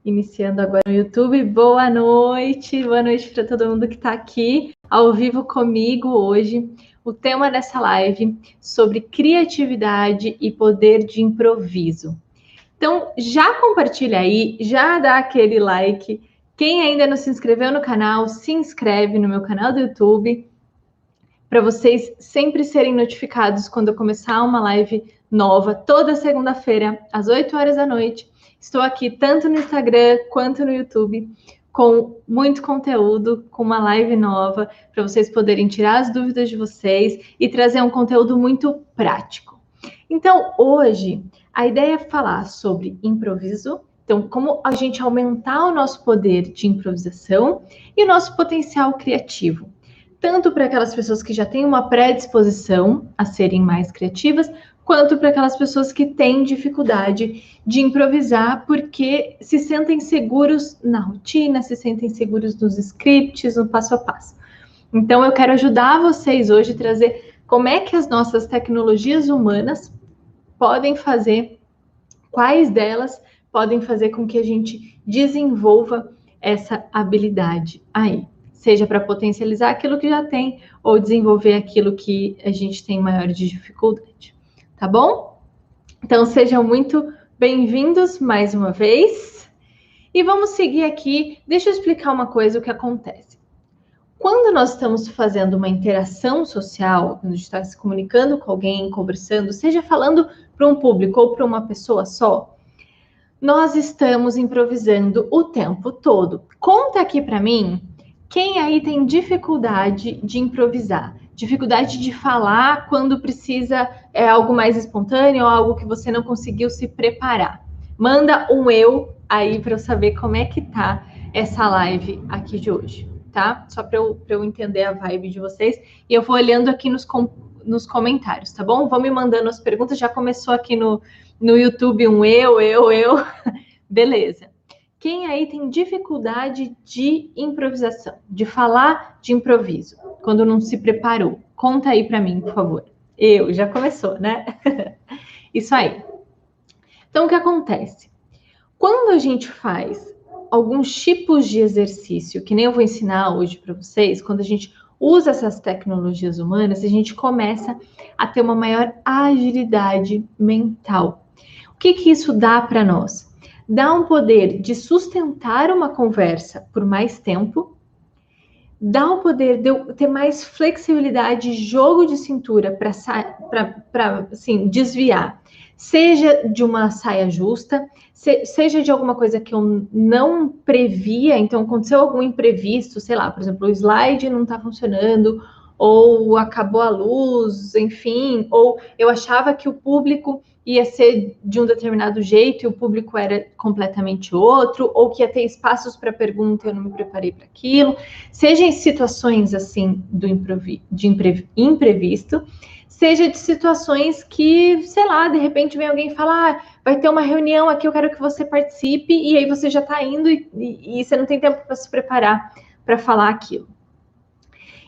Iniciando agora no YouTube. Boa noite para todo mundo que está aqui ao vivo comigo hoje. O tema dessa live sobre criatividade e poder de improviso. Então, já compartilha aí, já dá aquele like. Quem ainda não se inscreveu no canal, se inscreve no meu canal do YouTube para vocês sempre serem notificados quando eu começar uma live nova, toda segunda-feira, às 8 horas da noite. Estou aqui tanto no Instagram quanto no YouTube, com muito conteúdo, com uma live nova, para vocês poderem tirar as dúvidas de vocês e trazer um conteúdo muito prático. Então, hoje, a ideia é falar sobre improviso, então, como a gente aumentar o nosso poder de improvisação e o nosso potencial criativo. Tanto para aquelas pessoas que já têm uma predisposição a serem mais criativas, quanto para aquelas pessoas que têm dificuldade de improvisar porque se sentem seguros na rotina, se sentem seguros nos scripts, no passo a passo. Então, eu quero ajudar vocês hoje a trazer como é que as nossas tecnologias humanas podem fazer, quais delas podem fazer com que a gente desenvolva essa habilidade aí. Seja para potencializar aquilo que já tem ou desenvolver aquilo que a gente tem maior de dificuldade. Tá bom? Então, sejam muito bem-vindos mais uma vez. E vamos seguir aqui. Deixa eu explicar uma coisa, o que acontece. Quando nós estamos fazendo uma interação social, quando a gente está se comunicando com alguém, conversando, seja falando para um público ou para uma pessoa só, nós estamos improvisando o tempo todo. Conta aqui para mim, quem aí tem dificuldade de improvisar? Dificuldade de falar quando precisa algo mais espontâneo ou algo que você não conseguiu se preparar. Manda um eu aí para eu saber como é que tá essa live aqui de hoje, tá? Só para eu entender a vibe de vocês. E eu vou olhando aqui nos comentários, tá bom? Vão me mandando as perguntas. Já começou aqui no YouTube um eu. Beleza. Quem aí tem dificuldade de improvisação, de falar de improviso, quando não se preparou? Conta aí para mim, por favor. Já começou, né? Isso aí. Então, o que acontece? Quando a gente faz alguns tipos de exercício, que nem eu vou ensinar hoje para vocês, quando a gente usa essas tecnologias humanas, a gente começa a ter uma maior agilidade mental. O que isso dá para nós? Dá um poder de sustentar uma conversa por mais tempo, dá um poder de eu ter mais flexibilidade, jogo de cintura para assim, desviar, seja de uma saia justa, seja de alguma coisa que eu não previa, então aconteceu algum imprevisto, sei lá, por exemplo, o slide não está funcionando, ou acabou a luz, enfim, ou eu achava que o público ia ser de um determinado jeito e o público era completamente outro, ou que ia ter espaços para pergunta e eu não me preparei para aquilo, seja em situações assim de imprevisto, seja de situações que, sei lá, de repente vem alguém falar, vai ter uma reunião aqui, eu quero que você participe, e aí você já está indo e você não tem tempo para se preparar para falar aquilo.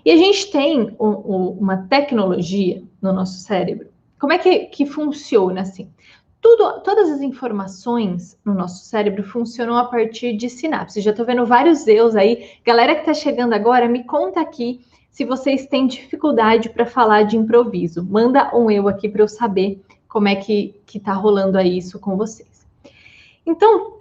E a gente tem uma tecnologia no nosso cérebro. Como é que funciona assim? Todas as informações no nosso cérebro funcionam a partir de sinapses. Já estou vendo vários eus aí. Galera que está chegando agora, me conta aqui se vocês têm dificuldade para falar de improviso. Manda um eu aqui para eu saber como é que está rolando aí isso com vocês. Então,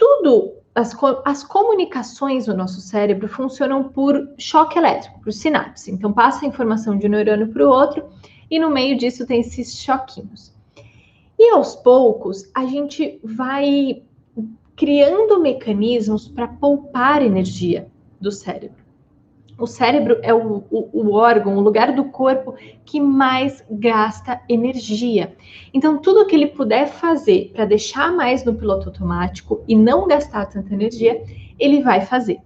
as comunicações no nosso cérebro funcionam por choque elétrico, por sinapse. Então, passa a informação de um neurônio para o outro e no meio disso tem esses choquinhos. E aos poucos, a gente vai criando mecanismos para poupar energia do cérebro. O cérebro é o órgão, o lugar do corpo que mais gasta energia. Então, tudo que ele puder fazer para deixar mais no piloto automático e não gastar tanta energia, ele vai fazer.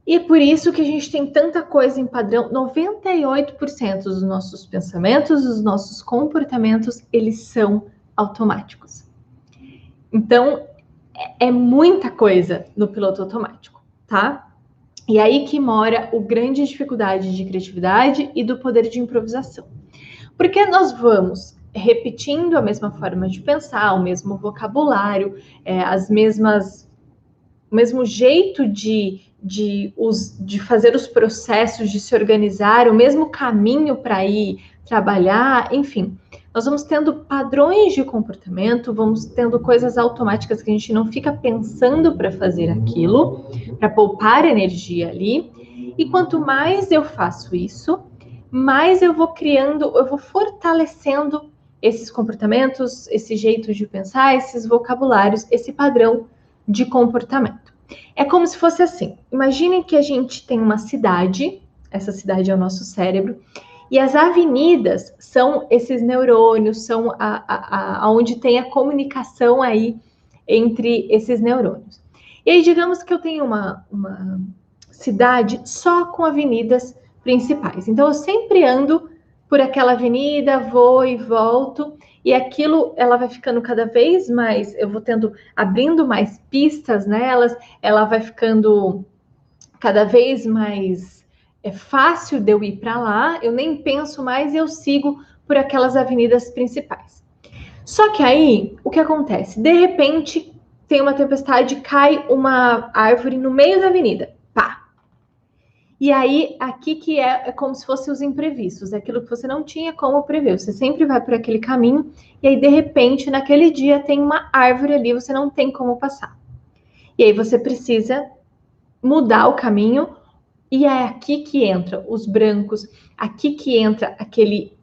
E é por isso que a gente tem tanta coisa em padrão. 98% dos nossos pensamentos, dos nossos comportamentos, eles são automáticos. Então, é muita coisa no piloto automático, tá? E aí que mora a grande dificuldade de criatividade e do poder de improvisação. Porque nós vamos repetindo a mesma forma de pensar, o mesmo vocabulário, as mesmas o mesmo jeito de fazer os processos, de se organizar, o mesmo caminho para ir trabalhar, enfim. Nós vamos tendo padrões de comportamento, vamos tendo coisas automáticas que a gente não fica pensando para fazer aquilo, para poupar energia ali. E quanto mais eu faço isso, mais eu vou criando, eu vou fortalecendo esses comportamentos, esse jeito de pensar, esses vocabulários, esse padrão de comportamento. É como se fosse assim. Imaginem que a gente tem uma cidade, essa cidade é o nosso cérebro, e as avenidas são esses neurônios, são onde tem a comunicação aí entre esses neurônios. E aí, digamos que eu tenho uma cidade só com avenidas principais. Então, eu sempre ando por aquela avenida, vou e volto, e aquilo, ela vai ficando cada vez mais, eu vou abrindo mais pistas nelas, ela vai ficando cada vez mais fácil de eu ir para lá, eu nem penso mais e eu sigo por aquelas avenidas principais. Só que aí, o que acontece? De repente, tem uma tempestade, cai uma árvore no meio da avenida. Pá! E aí, aqui que é como se fossem os imprevistos, é aquilo que você não tinha como prever. Você sempre vai por aquele caminho, e aí, de repente, naquele dia, tem uma árvore ali, você não tem como passar. E aí, você precisa mudar o caminho, e é aqui que entra os brancos, aqui que entra aquele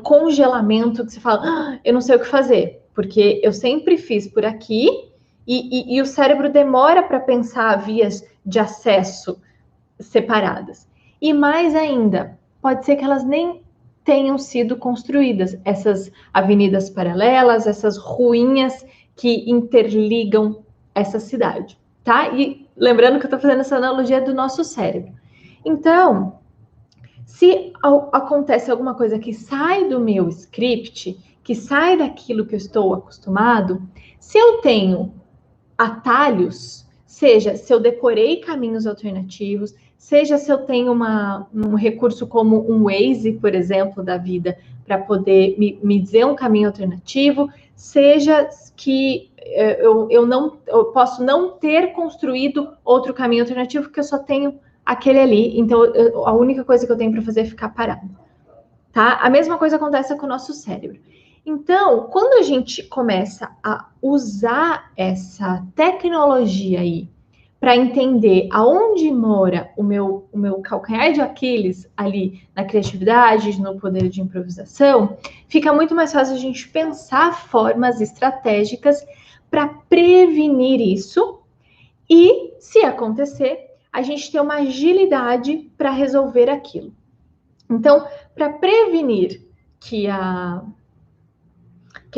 congelamento que você fala, eu não sei o que fazer, porque eu sempre fiz por aqui, e o cérebro demora para pensar vias de acesso separadas. E mais ainda, pode ser que elas nem tenham sido construídas, essas avenidas paralelas, essas ruínas que interligam essa cidade, tá? E lembrando que eu estou fazendo essa analogia do nosso cérebro. Então, se acontece alguma coisa que sai do meu script, que sai daquilo que eu estou acostumado, se eu tenho atalhos, seja se eu decorei caminhos alternativos, seja se eu tenho um recurso como um Waze, por exemplo, da vida, para poder me dizer um caminho alternativo, seja que eu posso não ter construído outro caminho alternativo, porque eu só tenho aquele ali, então a única coisa que eu tenho para fazer é ficar parado. Tá? A mesma coisa acontece com o nosso cérebro. Então, quando a gente começa a usar essa tecnologia aí para entender aonde mora o meu calcanhar de Aquiles ali na criatividade, no poder de improvisação, fica muito mais fácil a gente pensar formas estratégicas para prevenir isso e, se acontecer, a gente ter uma agilidade para resolver aquilo. Então, para prevenir que a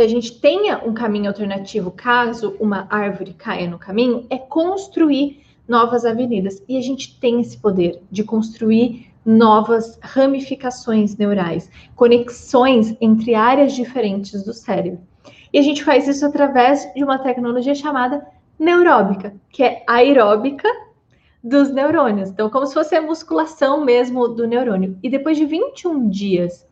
gente tenha um caminho alternativo caso uma árvore caia no caminho, é construir novas avenidas. E a gente tem esse poder de construir novas ramificações neurais, conexões entre áreas diferentes do cérebro. E a gente faz isso através de uma tecnologia chamada neuróbica, que é aeróbica dos neurônios. Então, como se fosse a musculação mesmo do neurônio. E depois de 21 dias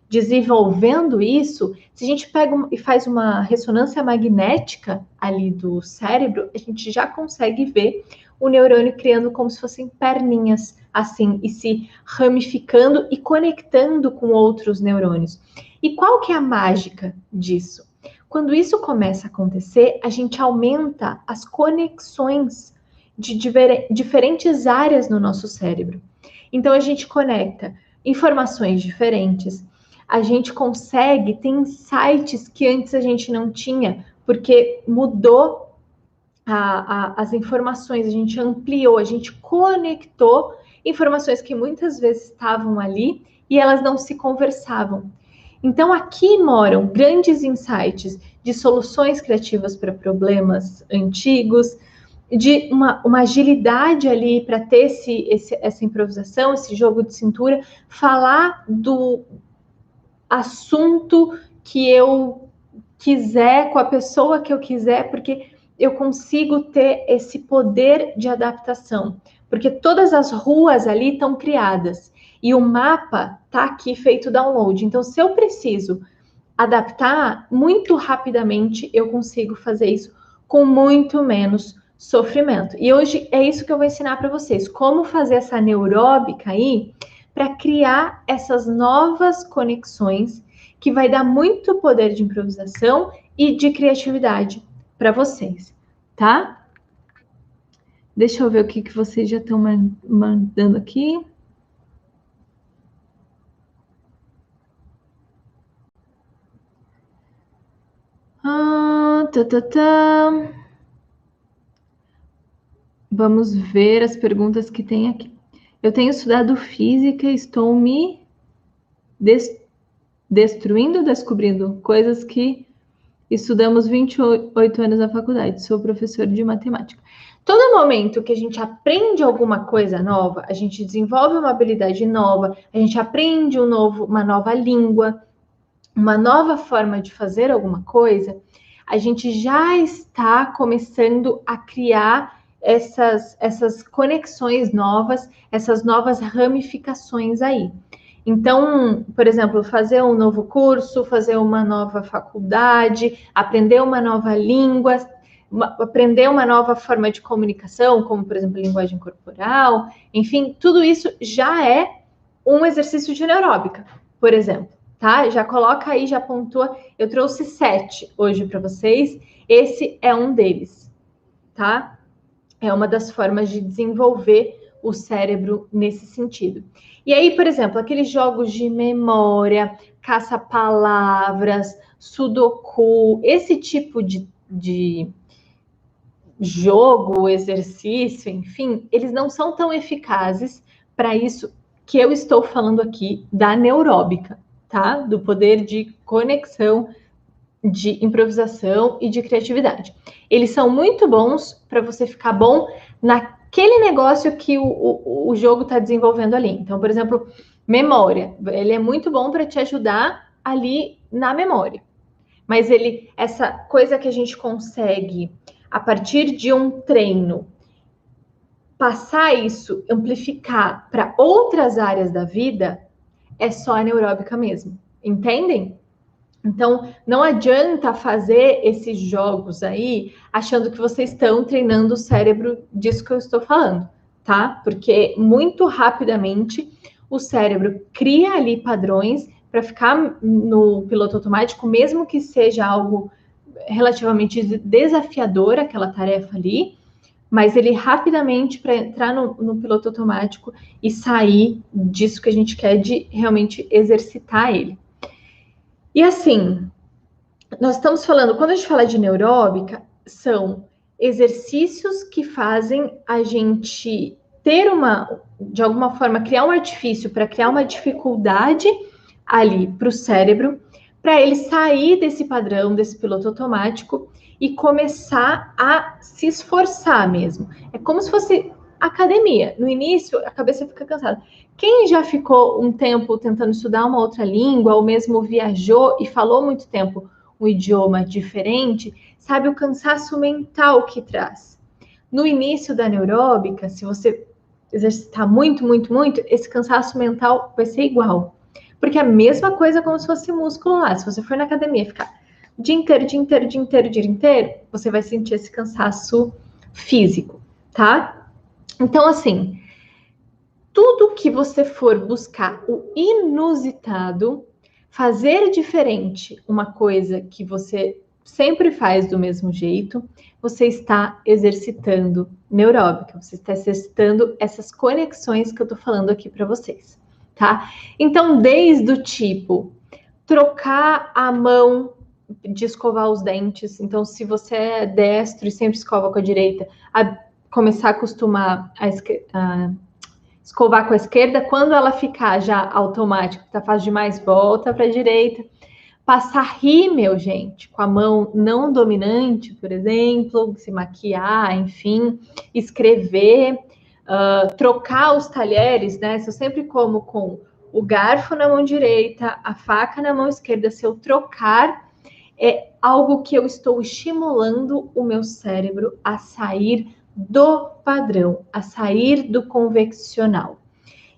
desenvolvendo isso, se a gente pega e faz uma ressonância magnética ali do cérebro, a gente já consegue ver o neurônio criando como se fossem perninhas, assim, e se ramificando e conectando com outros neurônios. E qual que é a mágica disso? Quando isso começa a acontecer, a gente aumenta as conexões de diferentes áreas no nosso cérebro. Então, a gente conecta informações diferentes, a gente consegue ter insights que antes a gente não tinha, porque mudou as informações, a gente ampliou, a gente conectou informações que muitas vezes estavam ali e elas não se conversavam. Então, aqui moram grandes insights de soluções criativas para problemas antigos, de uma agilidade ali para ter essa improvisação, esse jogo de cintura, falar do assunto que eu quiser, com a pessoa que eu quiser, porque eu consigo ter esse poder de adaptação. Porque todas as ruas ali estão criadas e o mapa está aqui feito download. Então, se eu preciso adaptar muito rapidamente, eu consigo fazer isso com muito menos sofrimento. E hoje é isso que eu vou ensinar para vocês, como fazer essa neuróbica aí para criar essas novas conexões que vai dar muito poder de improvisação e de criatividade para vocês, tá? Deixa eu ver o que vocês já estão mandando aqui. Vamos ver as perguntas que tem aqui. Eu tenho estudado física e estou me destruindo, descobrindo coisas que estudamos 28 anos na faculdade. Sou professor de matemática. Todo momento que a gente aprende alguma coisa nova, a gente desenvolve uma habilidade nova, a gente aprende uma nova língua, uma nova forma de fazer alguma coisa, a gente já está começando a criar essas conexões novas, essas novas ramificações aí. Então, por exemplo, fazer um novo curso, fazer uma nova faculdade, aprender uma nova língua, aprender uma nova forma de comunicação, como, por exemplo, linguagem corporal, enfim, tudo isso já é um exercício de neuróbica, por exemplo, tá? Já coloca aí, já pontua. Eu trouxe 7 hoje para vocês. Esse é um deles, tá? É uma das formas de desenvolver o cérebro nesse sentido. E aí, por exemplo, aqueles jogos de memória, caça-palavras, sudoku, esse tipo de jogo, exercício, enfim, eles não são tão eficazes para isso que eu estou falando aqui da neuróbica, tá? Do poder de conexão, de improvisação e de criatividade. Eles são muito bons para você ficar bom naquele negócio que o jogo está desenvolvendo ali. Então, por exemplo, memória. Ele é muito bom para te ajudar ali na memória. Mas essa coisa que a gente consegue, a partir de um treino, passar isso, amplificar para outras áreas da vida, é só a neuróbica mesmo. Entendem? Então, não adianta fazer esses jogos aí achando que vocês estão treinando o cérebro disso que eu estou falando, tá? Porque muito rapidamente o cérebro cria ali padrões para ficar no piloto automático, mesmo que seja algo relativamente desafiador, aquela tarefa ali, mas ele rapidamente, para entrar no piloto automático e sair disso que a gente quer de realmente exercitar ele. E assim, nós estamos falando, quando a gente fala de neuróbica, são exercícios que fazem a gente ter de alguma forma, criar um artifício para criar uma dificuldade ali para o cérebro, para ele sair desse padrão, desse piloto automático e começar a se esforçar mesmo. É como se fosse academia. No início, a cabeça fica cansada. Quem já ficou um tempo tentando estudar uma outra língua, ou mesmo viajou e falou muito tempo um idioma diferente, sabe o cansaço mental que traz. No início da neuróbica, se você exercitar muito, muito, muito, esse cansaço mental vai ser igual. Porque é a mesma coisa como se fosse músculo lá. Se você for na academia ficar dia inteiro, dia inteiro, dia inteiro, dia inteiro, você vai sentir esse cansaço físico, tá? Então, assim, tudo que você for buscar o inusitado, fazer diferente uma coisa que você sempre faz do mesmo jeito, você está exercitando neuróbica, você está exercitando essas conexões que eu tô falando aqui para vocês, tá? Então, desde o tipo, trocar a mão de escovar os dentes. Então, se você é destro e sempre escova com a direita, começar a acostumar a escovar com a esquerda, quando ela ficar já automático, tá fácil demais, volta para a direita. Passar rímel, gente, com a mão não dominante, por exemplo, se maquiar, enfim, escrever, trocar os talheres, né? Se eu sempre como com o garfo na mão direita, a faca na mão esquerda, se eu trocar, é algo que eu estou estimulando o meu cérebro a sair do padrão, a sair do convencional.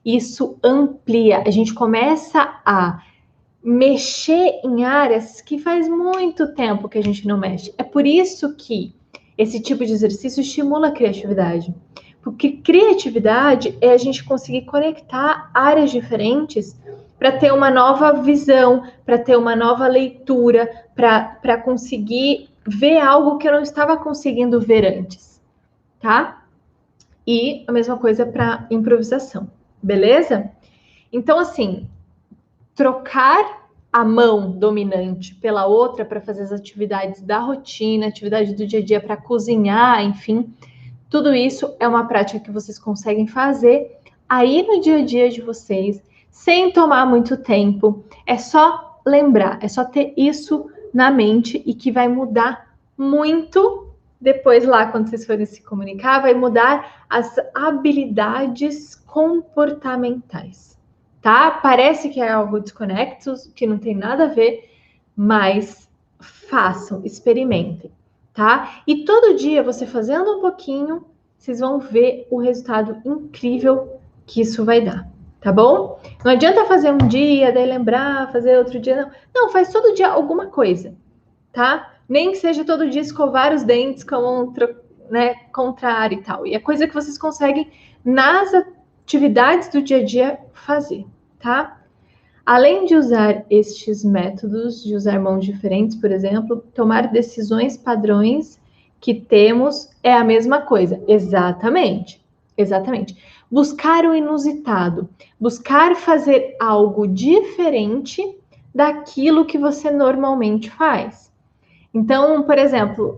Isso amplia, a gente começa a mexer em áreas que faz muito tempo que a gente não mexe. É por isso que esse tipo de exercício estimula a criatividade. Porque criatividade é a gente conseguir conectar áreas diferentes para ter uma nova visão, para ter uma nova leitura, para conseguir ver algo que eu não estava conseguindo ver antes, tá? E a mesma coisa para improvisação, beleza? Então, assim, trocar a mão dominante pela outra para fazer as atividades da rotina, atividade do dia a dia para cozinhar, enfim, tudo isso é uma prática que vocês conseguem fazer aí no dia a dia de vocês, sem tomar muito tempo. É só lembrar, é só ter isso na mente e que vai mudar muito depois lá, quando vocês forem se comunicar, vai mudar as habilidades comportamentais, tá? Parece que é algo desconecto, que não tem nada a ver, mas façam, experimentem, tá? E todo dia você fazendo um pouquinho, vocês vão ver o resultado incrível que isso vai dar, tá bom? Não adianta fazer um dia, daí lembrar, fazer outro dia, não. Não, faz todo dia alguma coisa, tá? Nem que seja todo dia escovar os dentes contrário e tal. E é coisa que vocês conseguem nas atividades do dia a dia fazer, tá? Além de usar estes métodos, de usar mãos diferentes, por exemplo, tomar decisões padrões que temos é a mesma coisa. Exatamente. Exatamente. Buscar o inusitado, buscar fazer algo diferente daquilo que você normalmente faz. Então, por exemplo,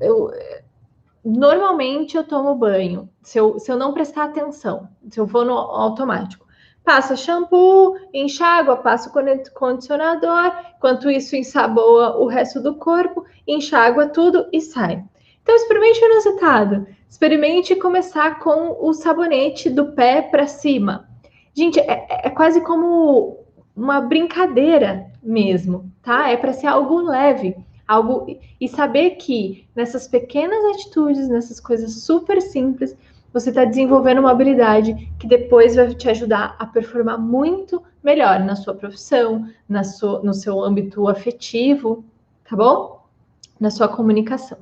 normalmente eu tomo banho, se eu não prestar atenção, se eu for no automático. Passa shampoo, enxágua, passa o condicionador, enquanto isso ensaboa o resto do corpo, enxágua tudo e sai. Então, experimente o inusitado. Experimente começar com o sabonete do pé para cima. Gente, é quase como uma brincadeira mesmo, tá? É para ser algo leve, algo e saber que nessas pequenas atitudes, nessas coisas super simples, você está desenvolvendo uma habilidade que depois vai te ajudar a performar muito melhor na sua profissão, no seu âmbito afetivo, tá bom? Na sua comunicação.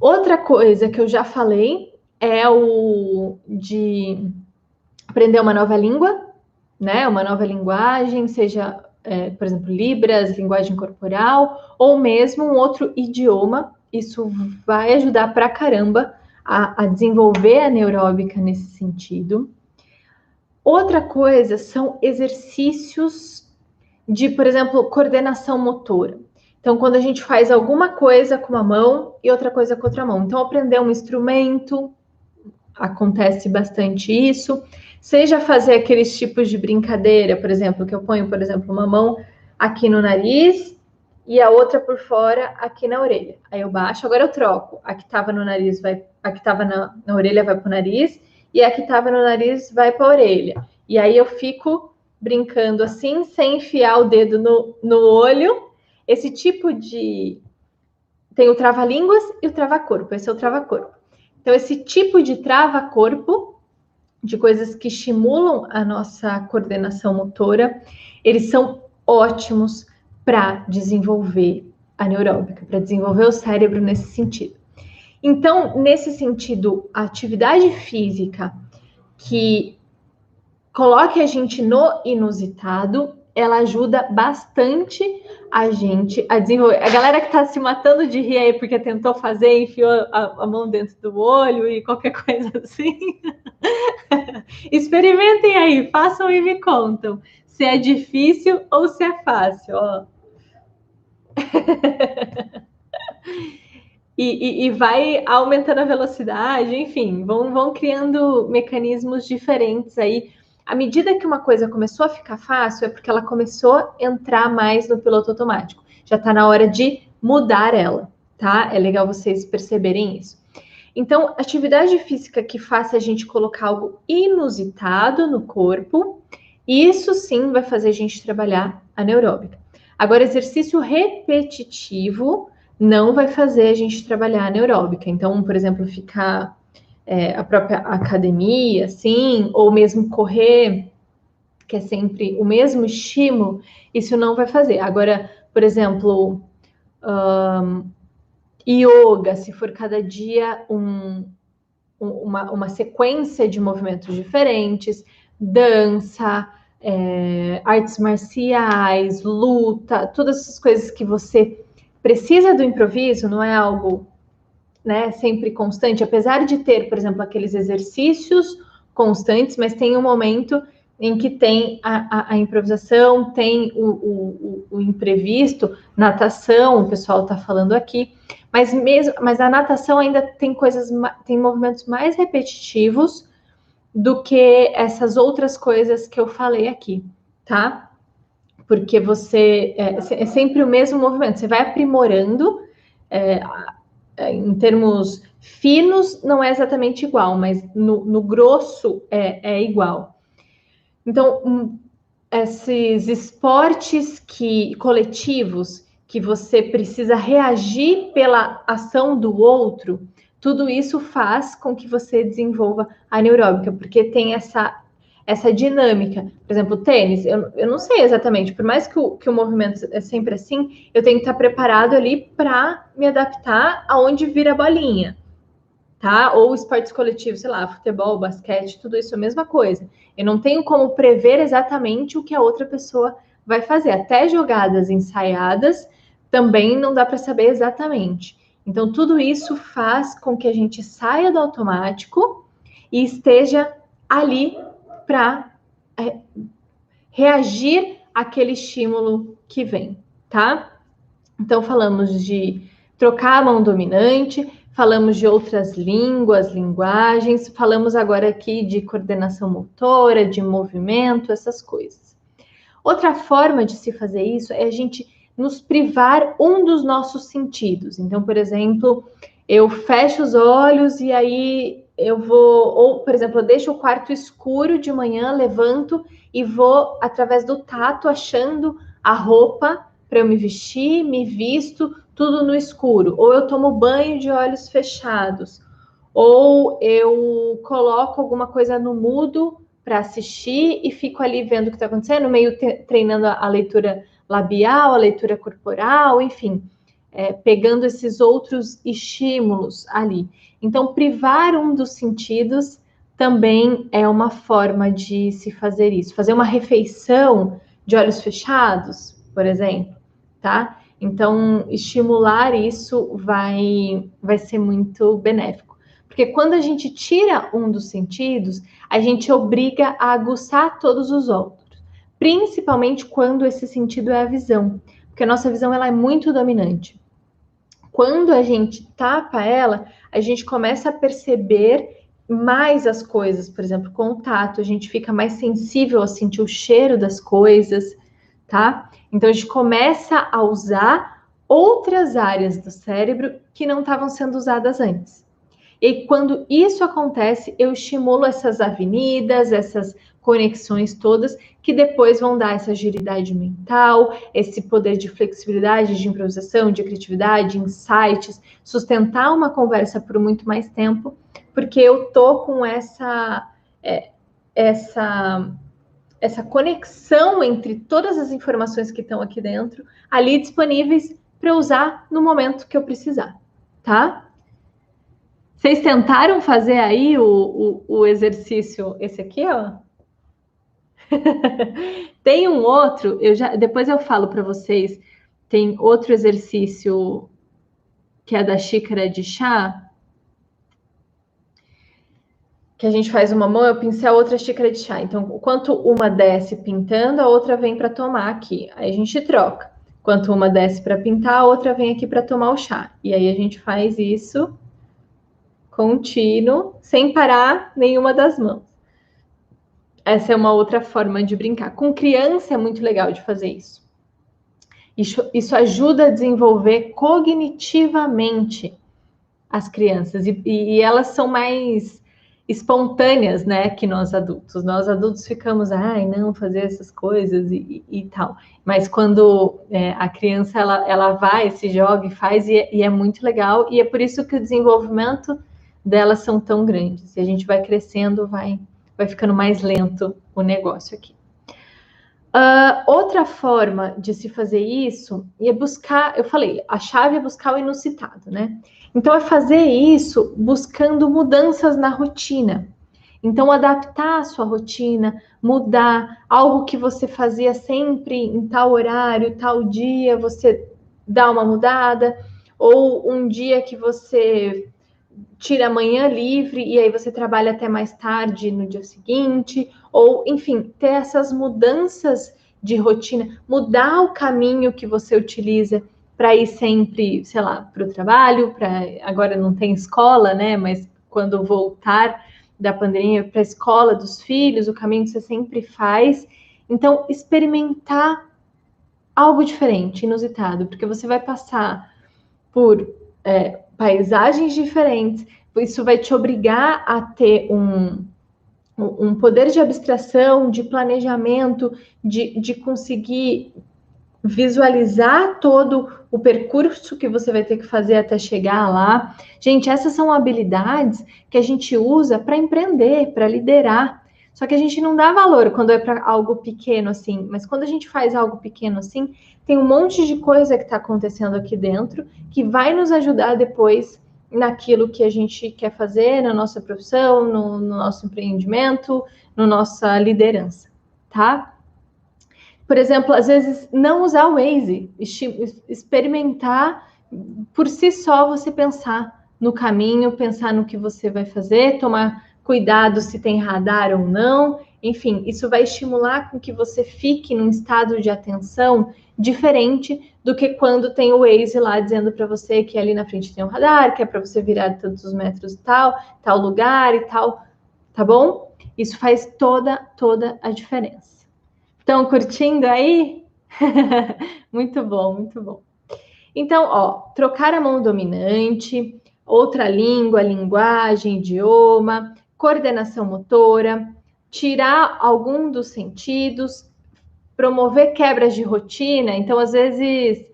Outra coisa que eu já falei é o de aprender uma nova língua, né? Uma nova linguagem, seja, por exemplo, Libras, linguagem corporal, ou mesmo um outro idioma. Isso vai ajudar pra caramba a desenvolver a neuróbica nesse sentido. Outra coisa são exercícios de, por exemplo, coordenação motora. Então, quando a gente faz alguma coisa com uma mão e outra coisa com outra mão. Então, aprender um instrumento, acontece bastante isso. Seja fazer aqueles tipos de brincadeira, por exemplo, que eu ponho, por exemplo, uma mão aqui no nariz e a outra por fora aqui na orelha. Aí eu baixo, agora eu troco. A que estava no nariz a que estava na orelha vai para o nariz e a que estava no nariz vai para a orelha. E aí eu fico brincando assim, sem enfiar o dedo no olho. Esse tipo de... Tem o trava-línguas e o trava-corpo. Esse é o trava-corpo. Então, esse tipo de trava-corpo, de coisas que estimulam a nossa coordenação motora, eles são ótimos para desenvolver a neuróbica, para desenvolver o cérebro nesse sentido. Então, nesse sentido, a atividade física que coloque a gente no inusitado, ela ajuda bastante a gente a desenvolver. A galera que tá se matando de rir aí porque tentou fazer, enfiou a mão dentro do olho e qualquer coisa assim. Experimentem aí, façam e me contam se é difícil ou se é fácil, ó. E vai aumentando a velocidade, enfim, vão criando mecanismos diferentes aí. À medida que uma coisa começou a ficar fácil, é porque ela começou a entrar mais no piloto automático. Já está na hora de mudar ela, tá? É legal vocês perceberem isso. Então, atividade física que faça a gente colocar algo inusitado no corpo, isso sim vai fazer a gente trabalhar a neuróbica. Agora, exercício repetitivo não vai fazer a gente trabalhar a neuróbica. Então, por exemplo, ficar a própria academia, assim, ou mesmo correr, que é sempre o mesmo estímulo, isso não vai fazer. Agora, por exemplo, yoga, se for cada dia uma sequência de movimentos diferentes, dança, artes marciais, luta, todas essas coisas que você precisa do improviso, não é algo, né, sempre constante, apesar de ter, por exemplo, aqueles exercícios constantes, mas tem um momento em que tem a improvisação, tem o imprevisto, natação, o pessoal está falando aqui, mas a natação ainda tem tem movimentos mais repetitivos do que essas outras coisas que eu falei aqui, tá? Porque é sempre o mesmo movimento, você vai aprimorando, em termos finos não é exatamente igual, mas no grosso é igual. Então, esses esportes coletivos que você precisa reagir pela ação do outro, tudo isso faz com que você desenvolva a neuróbica, porque tem essa dinâmica. Por exemplo, tênis, eu não sei exatamente, por mais que o movimento é sempre assim, eu tenho que estar preparado ali para me adaptar aonde vira a bolinha. Tá? Ou esportes coletivos, sei lá, futebol, basquete, tudo isso é a mesma coisa. Eu não tenho como prever exatamente o que a outra pessoa vai fazer. Até jogadas ensaiadas também não dá para saber exatamente. Então, tudo isso faz com que a gente saia do automático e esteja ali para reagir àquele estímulo que vem, tá? Então, falamos de trocar a mão dominante, falamos de outras línguas, linguagens, falamos agora aqui de coordenação motora, de movimento, essas coisas. Outra forma de se fazer isso é a gente nos privar um dos nossos sentidos. Então, por exemplo, eu fecho os olhos e aí eu vou, ou, por exemplo, eu deixo o quarto escuro de manhã, levanto e vou, através do tato, achando a roupa para eu me vestir, me visto, tudo no escuro. Ou eu tomo banho de olhos fechados. Ou eu coloco alguma coisa no mudo para assistir e fico ali vendo o que está acontecendo, meio treinando a leitura labial, a leitura corporal, enfim, pegando esses outros estímulos ali. Então, privar um dos sentidos também é uma forma de se fazer isso. Fazer uma refeição de olhos fechados, por exemplo, tá? Então, estimular isso vai ser muito benéfico. Porque quando a gente tira um dos sentidos, a gente obriga a aguçar todos os outros. Principalmente quando esse sentido é a visão. Porque a nossa visão ela é muito dominante. Quando a gente tapa ela, a gente começa a perceber mais as coisas. Por exemplo, com o tato, a gente fica mais sensível a sentir o cheiro das coisas, tá? Então, a gente começa a usar outras áreas do cérebro que não estavam sendo usadas antes. E quando isso acontece, eu estimulo essas avenidas, essas conexões todas, que depois vão dar essa agilidade mental, esse poder de flexibilidade, de improvisação, de criatividade, insights, sustentar uma conversa por muito mais tempo, porque eu tô com essa conexão entre todas as informações que estão aqui dentro, ali disponíveis para usar no momento que eu precisar, tá? Vocês tentaram fazer aí o exercício, esse aqui, ó? Tem um outro, depois eu falo para vocês, tem outro exercício que é da xícara de chá, que a gente faz uma mão, eu pincel a outra xícara de chá. Então, enquanto uma desce pintando, a outra vem para tomar aqui. Aí a gente troca. Enquanto uma desce para pintar, a outra vem aqui para tomar o chá. E aí a gente faz isso contínuo, sem parar nenhuma das mãos. Essa é uma outra forma de brincar. Com criança é muito legal de fazer isso. Isso ajuda a desenvolver cognitivamente as crianças. E elas são mais espontâneas, né, que nós adultos. Nós adultos ficamos, ai, não, fazer essas coisas e tal. Mas quando a criança, ela vai, se joga e faz, e é muito legal. E é por isso que o desenvolvimento delas são tão grandes. E a gente vai crescendo, vai ficando mais lento o negócio aqui. Outra forma de se fazer isso é buscar, eu falei, a chave é buscar o inusitado, né? Então, é fazer isso buscando mudanças na rotina. Então, adaptar a sua rotina, mudar algo que você fazia sempre em tal horário, tal dia, você dá uma mudada, ou um dia que você tira a manhã livre e aí você trabalha até mais tarde no dia seguinte, ou enfim, ter essas mudanças de rotina, mudar o caminho que você utiliza para ir sempre, sei lá, para o trabalho, para agora não tem escola, né? Mas quando voltar da pandemia para a escola dos filhos, o caminho que você sempre faz. Então, experimentar algo diferente, inusitado, porque você vai passar por paisagens diferentes, isso vai te obrigar a ter um poder de abstração, de planejamento, de conseguir visualizar todo o percurso que você vai ter que fazer até chegar lá. Gente, essas são habilidades que a gente usa para empreender, para liderar. Só que a gente não dá valor quando é para algo pequeno assim, mas quando a gente faz algo pequeno assim, tem um monte de coisa que está acontecendo aqui dentro que vai nos ajudar depois naquilo que a gente quer fazer, na nossa profissão, no nosso empreendimento, na nossa liderança, tá? Por exemplo, às vezes não usar o Waze, experimentar por si só, você pensar no caminho, pensar no que você vai fazer, tomar cuidado se tem radar ou não. Enfim, isso vai estimular com que você fique num estado de atenção diferente do que quando tem o Waze lá dizendo para você que ali na frente tem um radar, que é para você virar tantos metros e tal lugar e tal, tá bom? Isso faz toda a diferença. Estão curtindo aí? Muito bom, muito bom. Então, ó, trocar a mão dominante, outra língua, linguagem, idioma, coordenação motora, tirar algum dos sentidos, promover quebras de rotina. Então, às vezes,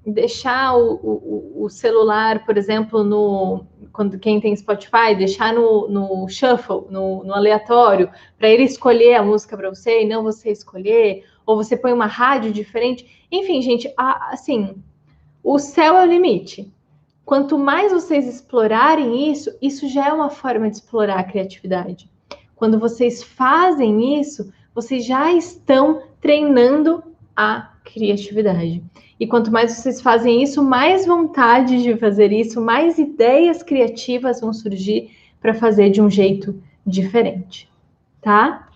deixar o celular, por exemplo, quando quem tem Spotify, deixar no shuffle, no aleatório, para ele escolher a música para você e não você escolher, ou você põe uma rádio diferente. Enfim, gente, assim, o céu é o limite. Quanto mais vocês explorarem isso, isso já é uma forma de explorar a criatividade. Quando vocês fazem isso, vocês já estão treinando a criatividade. E quanto mais vocês fazem isso, mais vontade de fazer isso, mais ideias criativas vão surgir para fazer de um jeito diferente, tá?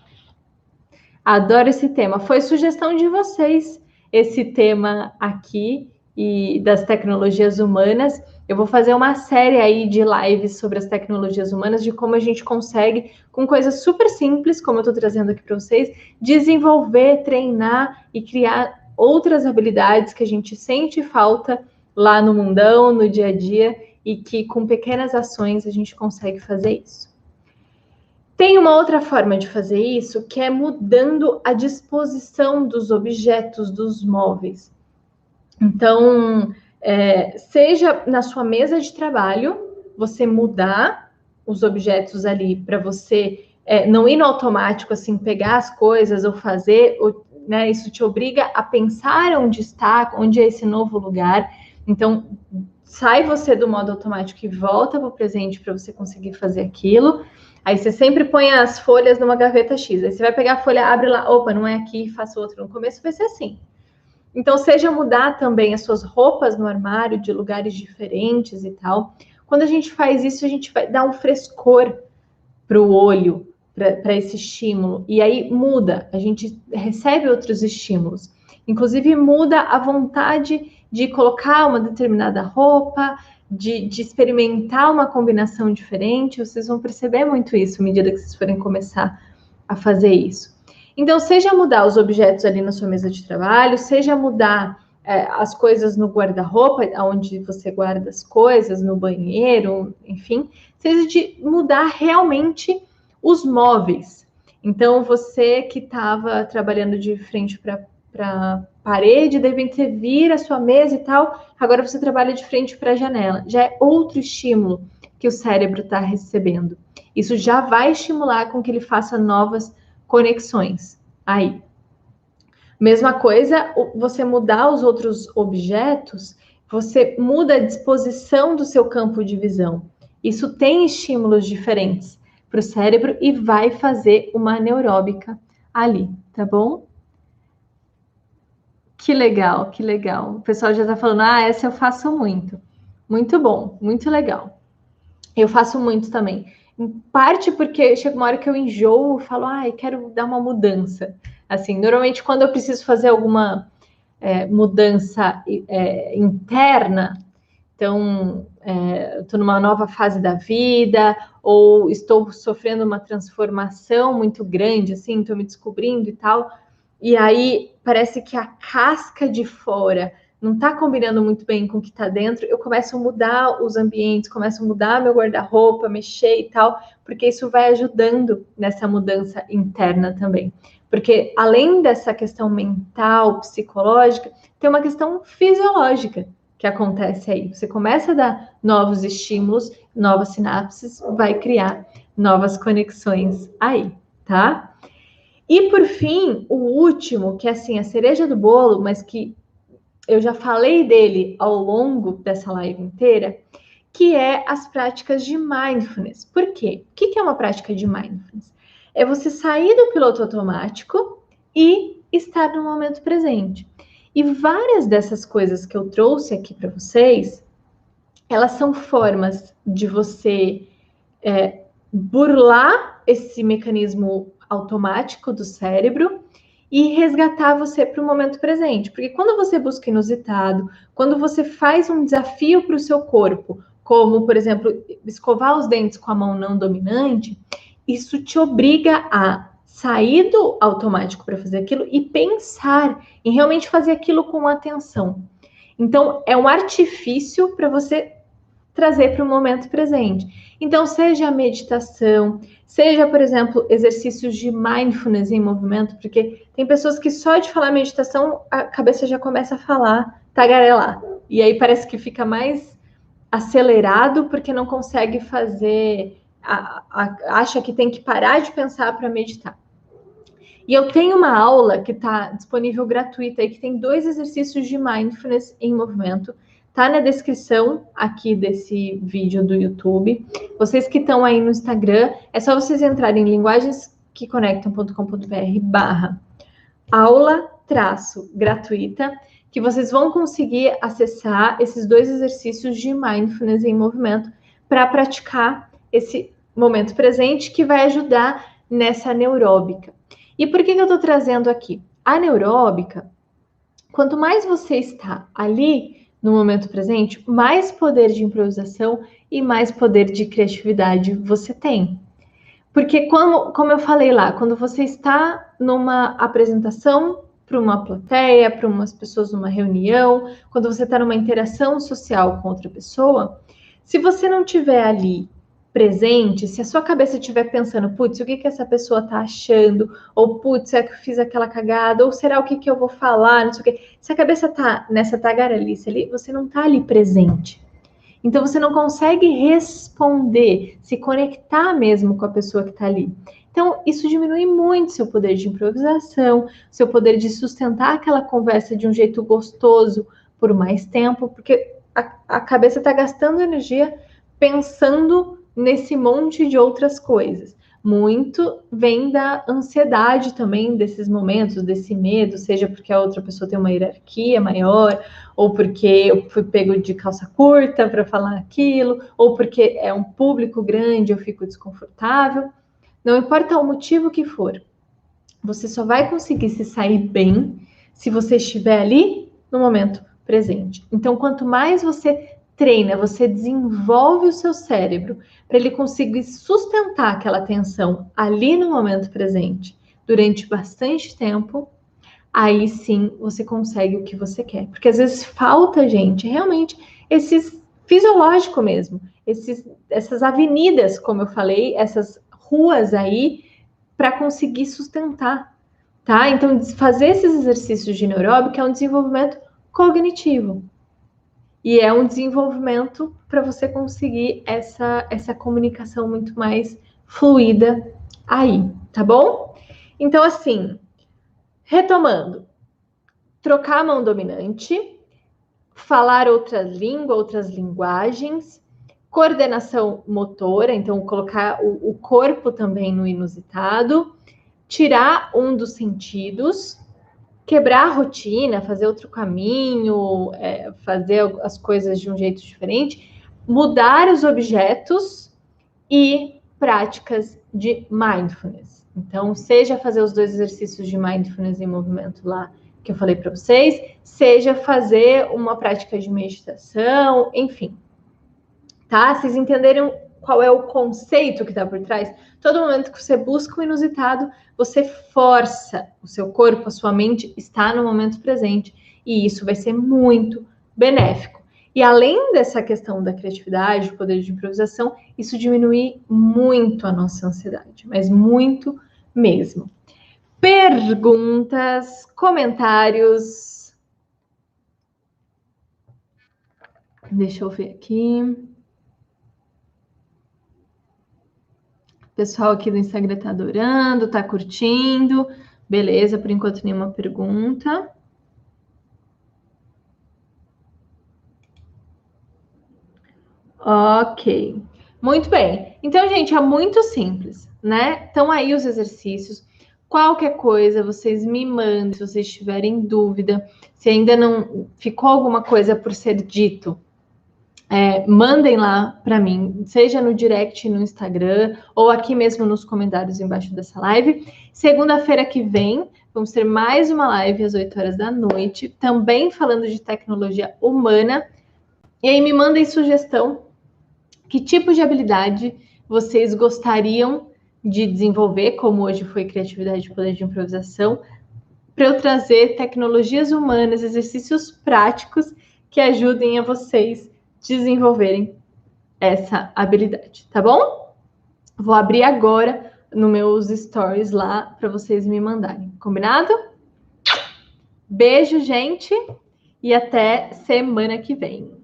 Adoro esse tema. Foi sugestão de vocês esse tema aqui e das tecnologias humanas. Eu vou fazer uma série aí de lives sobre as tecnologias humanas, de como a gente consegue, com coisas super simples, como eu estou trazendo aqui para vocês, desenvolver, treinar e criar outras habilidades que a gente sente falta lá no mundão, no dia a dia, e que com pequenas ações a gente consegue fazer isso. Tem uma outra forma de fazer isso, que é mudando a disposição dos objetos, dos móveis. Então, seja na sua mesa de trabalho, você mudar os objetos ali para você não ir no automático, assim, pegar as coisas ou fazer, né, isso te obriga a pensar onde está, onde é esse novo lugar. Então, sai você do modo automático e volta para o presente para você conseguir fazer aquilo. Aí você sempre põe as folhas numa gaveta X. Aí você vai pegar a folha, abre lá, opa, não é aqui, faço outro. No começo vai ser assim. Então, seja mudar também as suas roupas no armário de lugares diferentes e tal. Quando a gente faz isso, a gente vai dar um frescor para o olho, para esse estímulo. E aí muda, a gente recebe outros estímulos. Inclusive, muda a vontade de colocar uma determinada roupa, de experimentar uma combinação diferente. Vocês vão perceber muito isso à medida que vocês forem começar a fazer isso. Então, seja mudar os objetos ali na sua mesa de trabalho, seja mudar as coisas no guarda-roupa, onde você guarda as coisas, no banheiro, enfim, seja de mudar realmente os móveis. Então, você que estava trabalhando de frente para parede, de repente você vira a sua mesa e tal, agora você trabalha de frente para a janela. Já é outro estímulo que o cérebro está recebendo. Isso já vai estimular com que ele faça novas conexões aí. Mesma coisa, você mudar os outros objetos, você muda a disposição do seu campo de visão. Isso tem estímulos diferentes para o cérebro e vai fazer uma anaeróbica ali, tá bom? Que legal, que legal. O pessoal já está falando, essa eu faço muito. Muito bom, muito legal. Eu faço muito também. Em parte porque chega uma hora que eu enjoo e falo, quero dar uma mudança. Assim, normalmente quando eu preciso fazer alguma mudança interna, então estou numa nova fase da vida, ou estou sofrendo uma transformação muito grande, assim, estou me descobrindo e tal, e aí parece que a casca de fora não está combinando muito bem com o que está dentro, eu começo a mudar os ambientes, começo a mudar meu guarda-roupa, mexer e tal, porque isso vai ajudando nessa mudança interna também. Porque além dessa questão mental, psicológica, tem uma questão fisiológica que acontece aí. Você começa a dar novos estímulos, novas sinapses, vai criar novas conexões aí, tá? E por fim, o último, que é assim, a cereja do bolo, mas que eu já falei dele ao longo dessa live inteira, que é as práticas de mindfulness. Por quê? O que é uma prática de mindfulness? É você sair do piloto automático e estar no momento presente. E várias dessas coisas que eu trouxe aqui para vocês, elas são formas de você burlar esse mecanismo automático do cérebro e resgatar você para o momento presente. Porque quando você busca inusitado, quando você faz um desafio para o seu corpo, como, por exemplo, escovar os dentes com a mão não dominante, isso te obriga a sair do automático para fazer aquilo e pensar em realmente fazer aquilo com atenção. Então, é um artifício para você trazer para o momento presente. Então, seja a meditação, seja, por exemplo, exercícios de mindfulness em movimento, porque tem pessoas que só de falar meditação, a cabeça já começa a falar, tagarelar. E aí parece que fica mais acelerado porque não consegue fazer, acha que tem que parar de pensar para meditar. E eu tenho uma aula que está disponível gratuita aí, que tem 2 exercícios de mindfulness em movimento. Tá na descrição aqui desse vídeo do YouTube. Vocês que estão aí no Instagram, é só vocês entrarem em linguagensqueconectam.com.br/aula-gratuita, que vocês vão conseguir acessar esses 2 exercícios de mindfulness em movimento para praticar esse momento presente que vai ajudar nessa neuróbica. E por que eu estou trazendo aqui? A neuróbica, quanto mais você está ali no momento presente, mais poder de improvisação e mais poder de criatividade você tem. Porque, como eu falei lá, quando você está numa apresentação para uma plateia, para umas pessoas numa reunião, quando você está numa interação social com outra pessoa, se você não estiver ali presente, se a sua cabeça estiver pensando, putz, o que essa pessoa está achando? Ou, putz, é que eu fiz aquela cagada? Ou será o que eu vou falar? Não sei o quê. Se a cabeça está nessa tagarelice ali, você não está ali presente. Então, você não consegue responder, se conectar mesmo com a pessoa que está ali. Então, isso diminui muito seu poder de improvisação, seu poder de sustentar aquela conversa de um jeito gostoso por mais tempo, porque a cabeça está gastando energia pensando nesse monte de outras coisas. Muito vem da ansiedade também desses momentos, desse medo, seja porque a outra pessoa tem uma hierarquia maior, ou porque eu fui pego de calça curta para falar aquilo, ou porque é um público grande, eu fico desconfortável. Não importa o motivo que for, você só vai conseguir se sair bem se você estiver ali no momento presente. Então, quanto mais você treina, você desenvolve o seu cérebro para ele conseguir sustentar aquela atenção ali no momento presente durante bastante tempo, aí sim você consegue o que você quer. Porque às vezes falta, gente, realmente esses fisiológico mesmo, essas avenidas, como eu falei, essas ruas aí para conseguir sustentar, tá? Então, fazer esses exercícios de neuróbica é um desenvolvimento cognitivo. E é um desenvolvimento para você conseguir essa comunicação muito mais fluida aí, tá bom? Então, assim, retomando, trocar a mão dominante, falar outra língua, outras linguagens, coordenação motora, então colocar o corpo também no inusitado, tirar um dos sentidos, quebrar a rotina, fazer outro caminho, fazer as coisas de um jeito diferente, mudar os objetos e práticas de mindfulness. Então, seja fazer os 2 exercícios de mindfulness em movimento lá que eu falei para vocês, seja fazer uma prática de meditação, enfim. Tá? Vocês entenderam qual é o conceito que está por trás? Todo momento que você busca o inusitado, você força o seu corpo, a sua mente está no momento presente. E isso vai ser muito benéfico. E além dessa questão da criatividade, do poder de improvisação, isso diminui muito a nossa ansiedade, mas muito mesmo. Perguntas, comentários. Deixa eu ver aqui. O pessoal aqui do Instagram tá adorando, tá curtindo. Beleza, por enquanto nenhuma pergunta. Ok. Muito bem. Então, gente, é muito simples, né? Estão aí os exercícios. Qualquer coisa, vocês me mandem, se vocês tiverem dúvida, se ainda não ficou alguma coisa por ser dito, mandem lá para mim, seja no direct no Instagram ou aqui mesmo nos comentários embaixo dessa live. Segunda-feira que vem, vamos ter mais uma live às 8 horas da noite, também falando de tecnologia humana. E aí me mandem sugestão, que tipo de habilidade vocês gostariam de desenvolver, como hoje foi criatividade e poder de improvisação, para eu trazer tecnologias humanas, exercícios práticos que ajudem a vocês desenvolverem essa habilidade, tá bom? Vou abrir agora nos meus stories lá para vocês me mandarem, combinado? Beijo, gente, e até semana que vem.